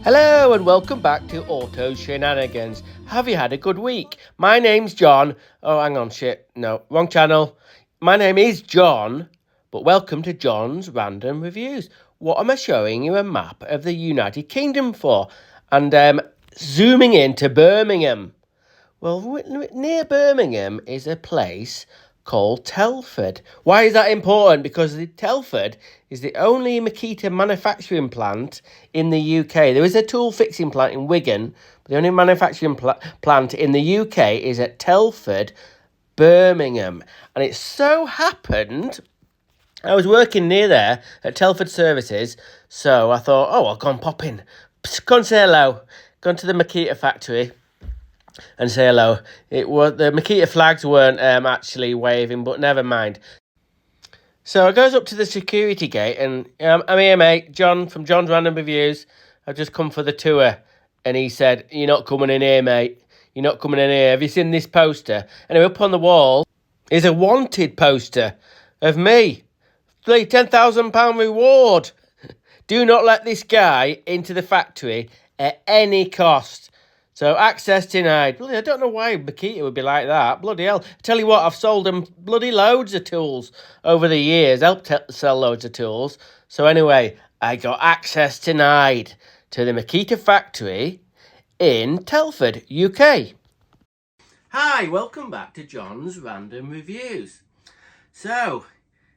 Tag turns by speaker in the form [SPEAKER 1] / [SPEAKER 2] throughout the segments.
[SPEAKER 1] Hello and welcome back to Auto Shenanigans. Have you had a good week? My name's John. Oh, hang on, shit. No, wrong channel. My name is John, but welcome to John's Random Reviews. What am I showing you a map of the United Kingdom for? And zooming into Birmingham. Well, near Birmingham is a place called Telford. Why is that important? Because Telford is the only Makita manufacturing plant in the UK. There is a tool fixing plant in Wigan, but the only manufacturing plant in the UK is at Telford, Birmingham. And it so happened I was working near there at Telford Services, so I thought, oh, I'll go and pop in. Go and say hello. Go into the Makita factory and say hello. It was the Makita flags weren't actually waving, but never mind. So I goes up to the security gate and I'm here, mate, John from John's Random Reviews. I've just come for the tour. And he said, you're not coming in here, mate. You're not coming in here. Have you seen this poster? Anyway, up on the wall is a wanted poster of me. £10,000 reward. Do not let this guy into the factory at any cost. So access denied. Bloody, I don't know why Makita would be like that. Bloody hell. I tell you what, I've sold them bloody loads of tools over the years. Helped sell loads of tools. So anyway, I got access denied to the Makita factory in Telford, UK. Hi, welcome back to John's Random Reviews. So,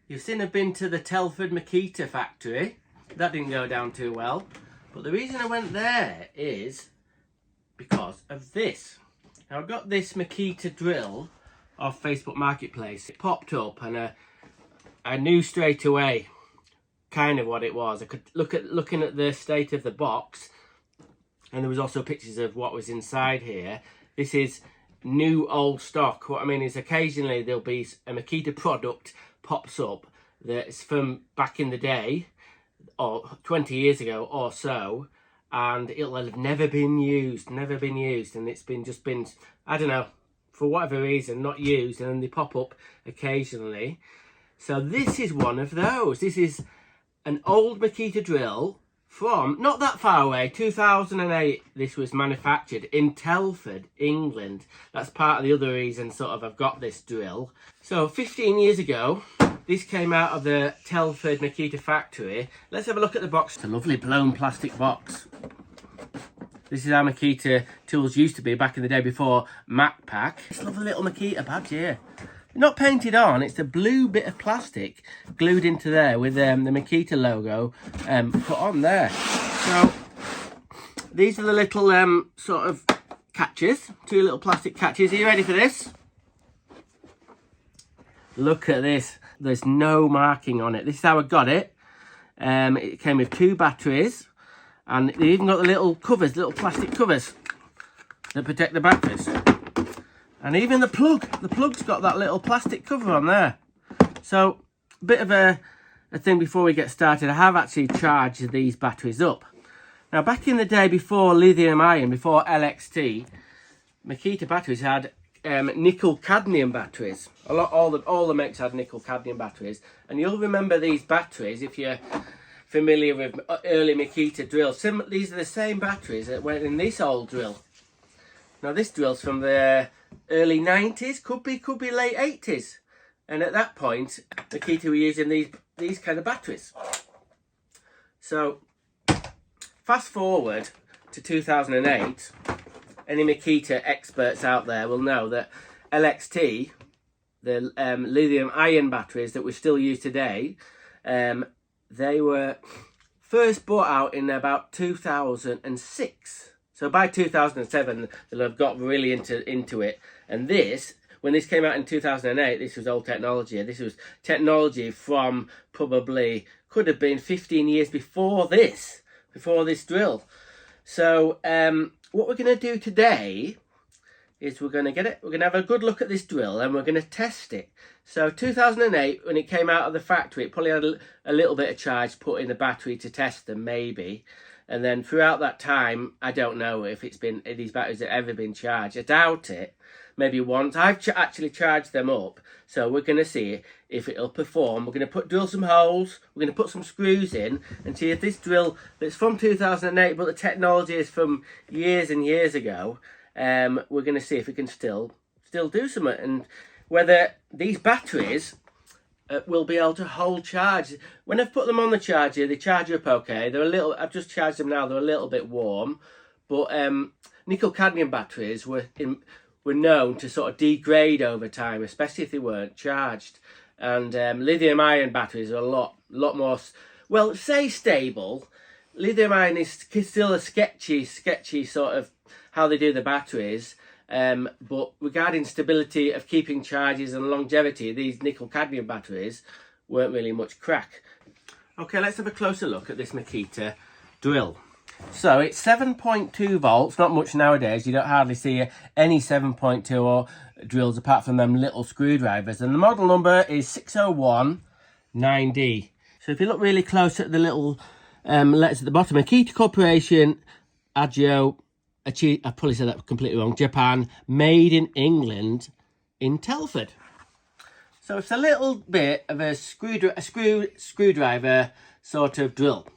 [SPEAKER 1] you've seen I've been to the Telford Makita factory. That didn't go down too well. But the reason I went there is because of this. Now, I got this Makita drill off Facebook Marketplace. It popped up and I knew straight away kind of what it was. I could looking at the state of the box, and there was also pictures of what was inside here. This is new old stock. What I mean is occasionally there'll be a Makita product pops up that's from back in the day, or 20 years ago or so, and it'll have never been used, and it's just been, I don't know, for whatever reason, not used, and then they pop up occasionally. So this is one of those. This is an old Makita drill from, not that far away, 2008, this was manufactured in Telford, England. That's part of the other reason sort of I've got this drill. So 15 years ago, this came out of the Telford Makita factory. Let's have a look at the box. It's a lovely blown plastic box. This is how Makita tools used to be back in the day before MacPack. This lovely little Makita badge here. Not painted on, it's a blue bit of plastic glued into there with the Makita logo put on there. So these are the little sort of catches, two little plastic catches. Are you ready for this? Look at this. There's no marking on it. This is how I got it. It came with 2 batteries, and they even got the little covers, little plastic covers that protect the batteries. And even the plug's got that little plastic cover on there. So, a bit of a thing before we get started. I have actually charged these batteries up. Now, back in the day before lithium ion, before LXT, Makita batteries had nickel cadmium batteries. All the makes had nickel cadmium batteries, and you'll remember these batteries if you're familiar with early Makita drills. These are the same batteries that went in this old drill. Now this drill's from the early 90s, could be late 80s, and at that point Makita were using these kind of batteries. So fast forward to 2008. Any Makita experts out there will know that LXT, the lithium ion batteries that we still use today, they were first brought out in about 2006. So by 2007, they'll have got really into it. And when this came out in 2008, this was old technology. This was technology from probably, could have been 15 years before this drill. So what we're going to do today is we're going to have a good look at this drill and we're going to test it. So 2008, when it came out of the factory, it probably had a little bit of charge put in the battery to test them, maybe. And then throughout that time, I don't know if these batteries have ever been charged. I doubt it. Maybe once. I've actually charged them up. So we're going to see if it'll perform. We're going to drill some holes. We're going to put some screws in and see if this drill that's from 2008, but the technology is from years and years ago. We're going to see if it can still do something, and whether these batteries will be able to hold charge. When I've put them on the charger, they charge up okay. I've just charged them now. They're a little bit warm, but nickel cadmium batteries were known to sort of degrade over time, especially if they weren't charged. And lithium ion batteries are a lot more, well, say stable. Lithium ion is still a sketchy sort of how they do the batteries. But regarding stability of keeping charges and longevity, these nickel cadmium batteries weren't really much crack. Okay, let's have a closer look at this Makita drill. So it's 7.2 volts, not much nowadays. You don't hardly see any 7.2 or drills apart from them little screwdrivers. And the model number is 6019D. So if you look really close at the little letters at the bottom, Makita Corporation, Agio, I probably said that completely wrong, Japan, made in England in Telford. So it's a little bit of a screwdriver sort of drill.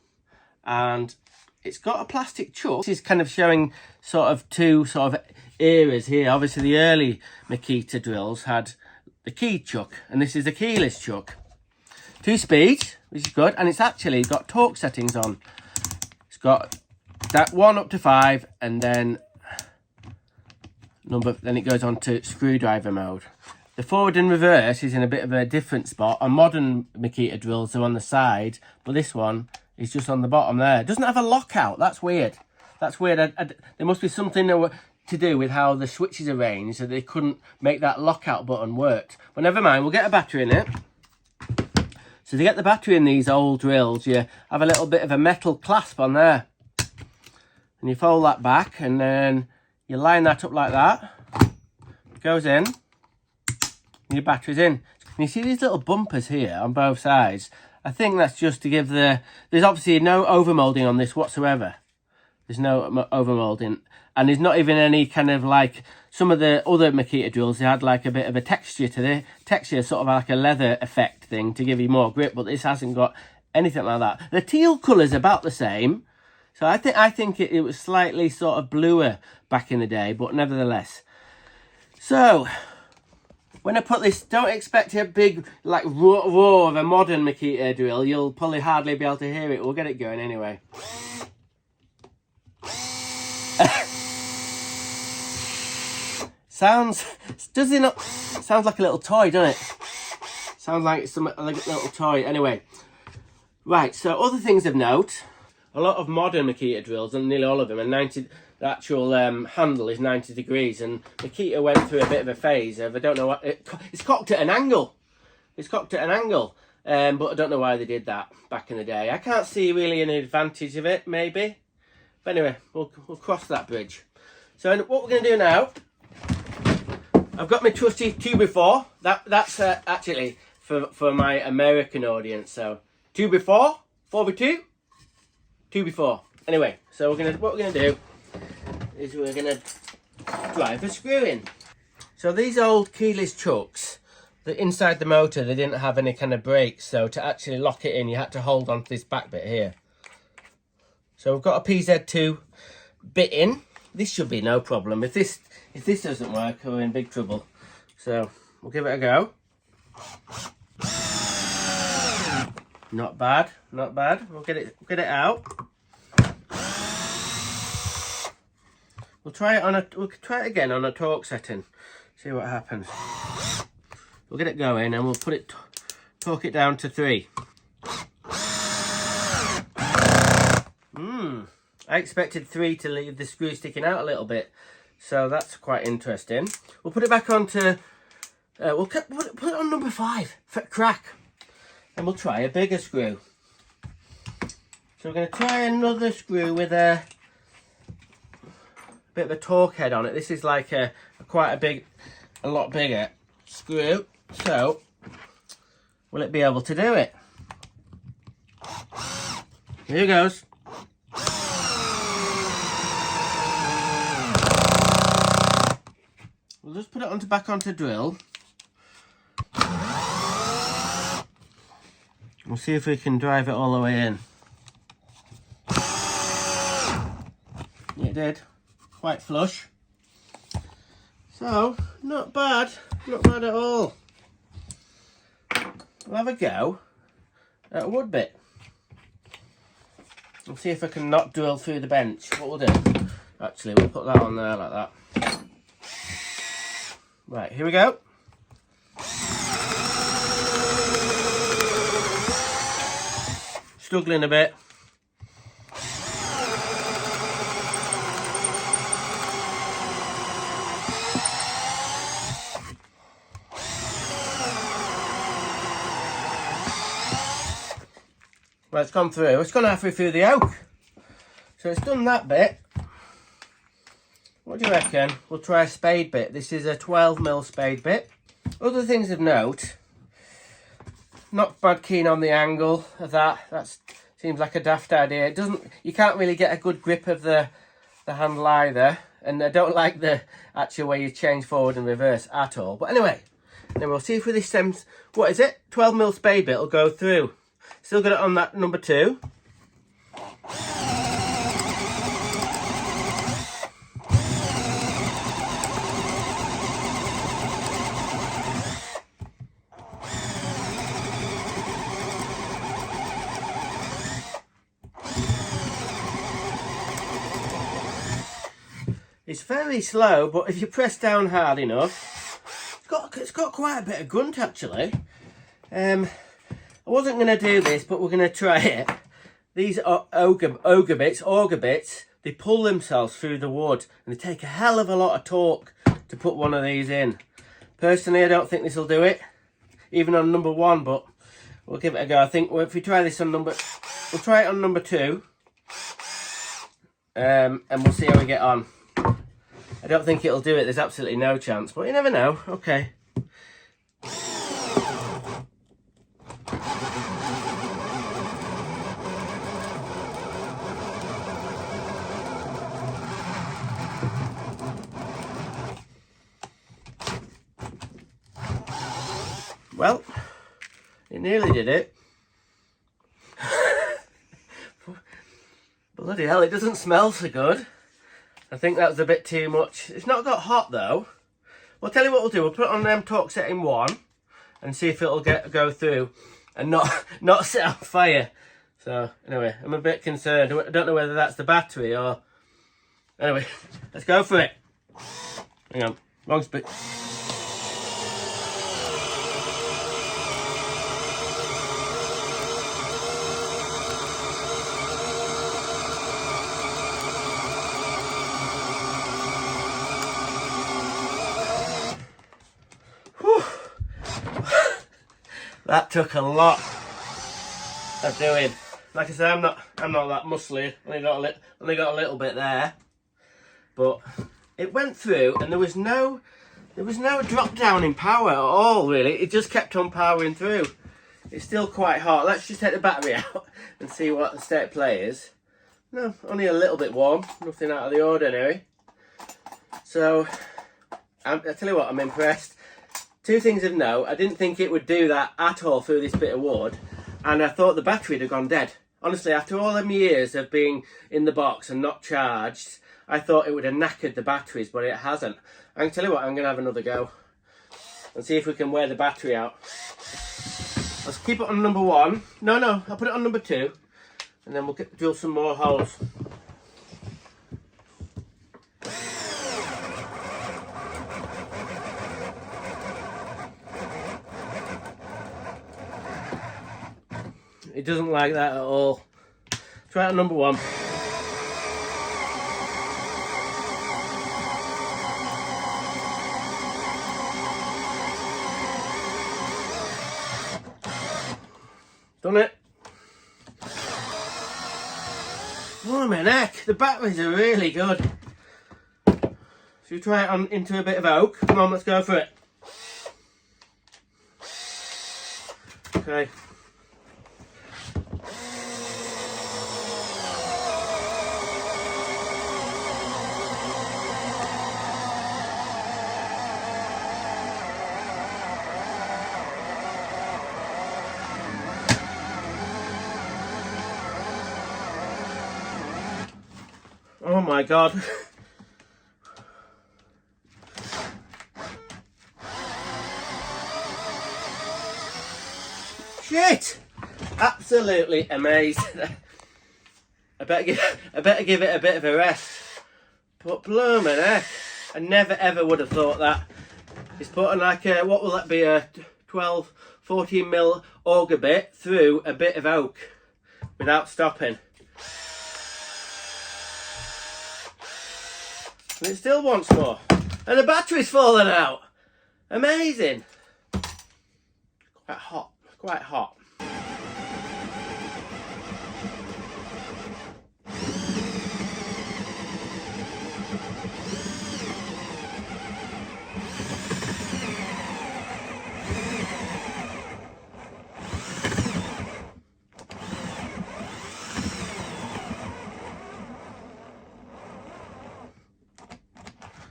[SPEAKER 1] And it's got a plastic chuck. This is kind of showing sort of two sort of eras here. Obviously the early Makita drills had the key chuck, and this is a keyless chuck. 2 speeds, which is good, and it's actually got torque settings on. It's got that 1 up to 5, and then it goes on to screwdriver mode. The forward and reverse is in a bit of a different spot. On modern Makita drills, they're on the side, but this one is just on the bottom there. It doesn't have a lockout. That's weird. That's weird. There must be something to do with how the switch is arranged, so they couldn't make that lockout button work. But never mind, we'll get a battery in it. So to get the battery in these old drills, you have a little bit of a metal clasp on there. And you fold that back, and then you line that up like that. It goes in, and your battery's in. And you see these little bumpers here on both sides. I think that's just to give there's obviously no overmolding on this whatsoever. There's no overmolding. And there's not even any kind of like some of the other Makita drills. They had like a bit of a texture to the texture, sort of like a leather effect thing to give you more grip. But this hasn't got anything like that. The teal colour's about the same. So I think it was slightly sort of bluer back in the day, but nevertheless. So when I put this, don't expect a big like roar of a modern Makita drill. You'll probably hardly be able to hear it. We'll get it going anyway. Sounds like a little toy, doesn't it? Sounds like like a little toy. Anyway, right. So other things of note. A lot of modern Makita drills, and nearly all of them, are 90. The actual handle is 90 degrees, and Makita went through a bit of a phase of, I don't know what, it's cocked at an angle. It's cocked at an angle, but I don't know why they did that back in the day. I can't see really any advantage of it, maybe. But anyway, we'll cross that bridge. So what we're going to do now, I've got my trusty 2x4. That's actually for my American audience. So 2x4, 4x2. 2x4. Anyway, so what we're gonna do is we're gonna drive a screw in. So these old keyless chucks, inside the motor, they didn't have any kind of brakes. So to actually lock it in, you had to hold onto this back bit here. So we've got a PZ2 bit in. This should be no problem. If this doesn't work, we're in big trouble. So we'll give it a go. Not bad, not bad. We'll get it out. We'll try it again on a torque setting. See what happens. We'll get it going, and we'll torque it down to 3. I expected 3 to leave the screw sticking out a little bit, so that's quite interesting. We'll put it back onto. We'll put it on number 5 for crack. And we'll try a bigger screw. So we're going to try another screw with a bit of a torque head on it. This is like a lot bigger screw. So will it be able to do it? Here it goes. just put it back onto drill. We'll see if we can drive it all the way in. It did. Quite flush. So, not bad. Not bad at all. We'll have a go at a wood bit. We'll see if I can not drill through the bench. What we'll do, actually, we'll put that on there like that. Right, here we go. Struggling a bit. Well, it's gone through. It's gone halfway through the oak. So it's done that bit. What do you reckon? We'll try a spade bit. This is a 12mm spade bit. Other things of note. Not bad keen on the angle of that. That seems like a daft idea. It doesn't. You can't really get a good grip of the handle either. And I don't like the actual way you change forward and reverse at all. But anyway, then we'll see if with this what is it? 12mm spade bit will go through. Still got it on that number 2. It's very slow, but if you press down hard enough, it's got quite a bit of grunt actually. I wasn't going to do this, but we're going to try it. These are auger bits, they pull themselves through the wood and they take a hell of a lot of torque to put one of these in. Personally, I don't think this will do it, even on number 1, but we'll give it a go. I think if we try this on we'll try it on number 2, and we'll see how we get on. I don't think it'll do it, there's absolutely no chance, but you never know. Okay. Well, it nearly did it. Bloody hell, it doesn't smell so good. I think that was a bit too much. It's not got hot though. Well, tell you what we'll do. We'll put it on torque setting 1 and see if it'll go through and not set on fire. So anyway, I'm a bit concerned. I don't know whether that's the battery or... Anyway, let's go for it. Hang on, wrong speed. That took a lot of doing. Like I said, I'm not that muscly. Only got a little bit there, but it went through, and there was no drop down in power at all. Really, it just kept on powering through. It's still quite hot. Let's just take the battery out and see what the state of play is. No, only a little bit warm. Nothing out of the ordinary. So I tell you what, I'm impressed. 2 things of note. I didn't think it would do that at all through this bit of wood, and I thought the battery would have gone dead. Honestly, after all them years of being in the box and not charged, I thought it would have knackered the batteries, but it hasn't. I can tell you what, I'm going to have another go and see if we can wear the battery out. Let's keep it on number 1. No, I'll put it on number 2, and then we'll drill some more holes. It doesn't like that at all. Try it on number 1. Done it. Oh my neck, the batteries are really good. Should we try it on into a bit of oak? Come on, let's go for it. Okay. Oh my god. Shit! Absolutely amazed. I better give it a bit of a rest. But blooming heck, I never ever would have thought that. It's putting like a, what will that be, a 12, 14 mil auger bit through a bit of oak without stopping. And it still wants more. And the battery's fallen out. Amazing. Quite hot, quite hot.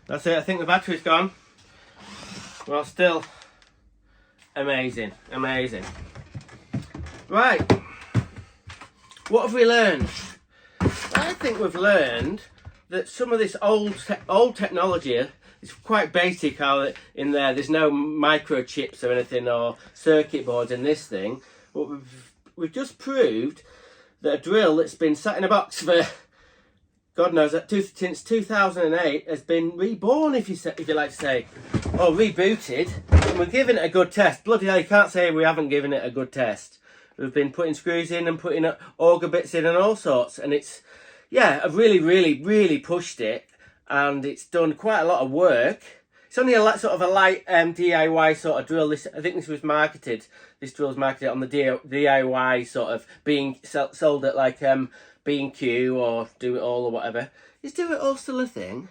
[SPEAKER 1] That's it, I think the battery's gone. Well, still amazing, amazing. Right, what have we learned? I think we've learned that some of this old technology is quite basic. How in there's no microchips or anything or circuit boards in this thing. But we've just proved that a drill that's been sat in a box for God knows that since 2008 has been reborn, if you like to say, or rebooted. And we're giving it a good test. Bloody hell, you can't say we haven't given it a good test. We've been putting screws in and putting auger bits in and all sorts, and it's, yeah, I've really pushed it, and it's done quite a lot of work. It's only a sort of a light DIY sort of drill. I think this was marketed. This drill was marketed on the DIY sort of being sold at like B&Q or Do It All or whatever. Is Do It All still a thing?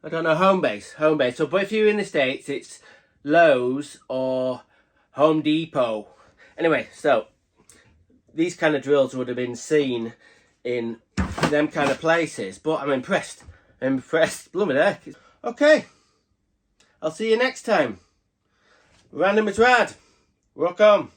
[SPEAKER 1] I don't know. Home base. So, but if you're in the States, it's Lowe's or Home Depot. Anyway, so these kind of drills would have been seen in them kind of places. But I'm impressed. Blooming heck. Okay. I'll see you next time. Random is rad. Rock on.